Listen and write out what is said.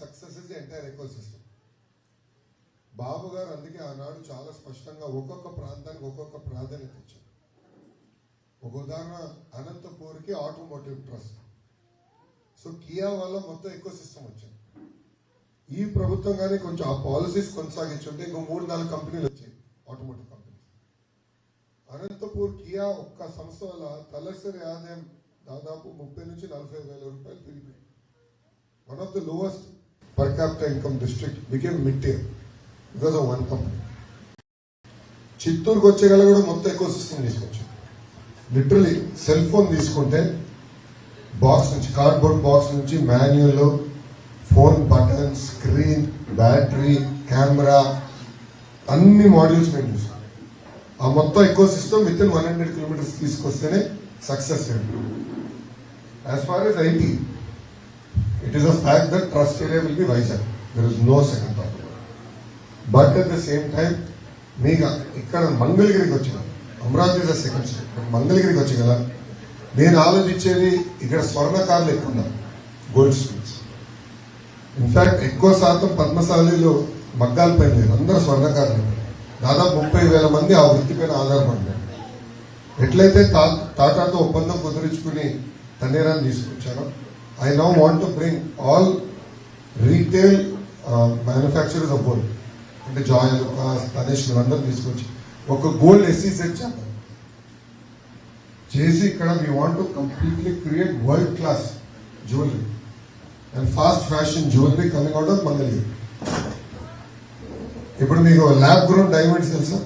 Success is the entire ecosystem. Babu garu అందుకే ఆనాడు చాలా స్పష్టంగా ఒక్కొక్క ప్రాంతానికి ఒక్కొక్క ప్రాధాన్యత ఇచ్చారు. ఒక ఉదాహరణ అనంతపూర్కి ఆటోమోటివ్ ట్రస్ట్. సో కియా వల్ల మొత్తం ఎకోసిస్టమ్ వచ్చింది. ఈ ప్రభుత్వం కానీ కొంచెం ఆ పాలసీస్ కొనసాగించుంటే ఇంకో 3-4 కంపెనీలు వచ్చాయి, ఆటోమోటివ్ కంపెనీస్. అనంతపూర్ కియా ఒక్క సంస్థ వల్ల తలసరి ఆదాయం దాదాపు 30 నుంచి 40 వేల రూపాయలు పెరిగిపోయింది. One of the lowest per capita income district became mid tier because of one company. చిత్తూరుకు వచ్చే కూడా మొత్తం ఎకో సిస్టమ్ తీసుకొచ్చాం. లిటరలీ సెల్ ఫోన్ తీసుకుంటే బాక్స్ నుంచి, కార్డ్బోర్డ్ బాక్స్ నుంచి manual, phone button, screen, battery, camera, అన్ని మాడ్యూల్స్ మేము చూసాం. ఆ మొత్తం eco system within 100 kilometres తీసుకొస్తేనే success rate. As far as IT, it is a fact that thrust area will be Vizag. There is no second thought. But at the same time మీకు ఇక్కడ మంగళగిరికి వచ్చిన, Amaravati is the second state, మంగళగిరికి వచ్చి కదా నేను ఆలోచించేది ఇక్కడ స్వర్ణకారులు ఎక్కువ ఉన్నారు, గోల్డ్ స్మిత్స్. ఇన్ఫాక్ట్ ఎక్కువ శాతం పద్మశాలిలో మగ్గాల పైన లేదు, అందరూ స్వర్ణకారులు. దాదాపు 30,000 మంది ఆ వృత్తి పైన ఆధారపడ్డారు. ఎట్లయితే టాటాతో ఒప్పందం కుదిరించుకుని తన్నేరాన్ని తీసుకొచ్చారో, I now want to bring all retail manufacturers of gold, అంటే జాయ్, తనేష్, అందరూ తీసుకొచ్చి ఒక గోల్డ్ ఎస్సీసెట్ చేసి ఇక్కడ we want to completely create world class jewellery and fast fashion jewellery coming out of Mangalagiri. ఇప్పుడు మీకు ల్యాబ్ గ్రోన్ డైమండ్స్ తెలుసా?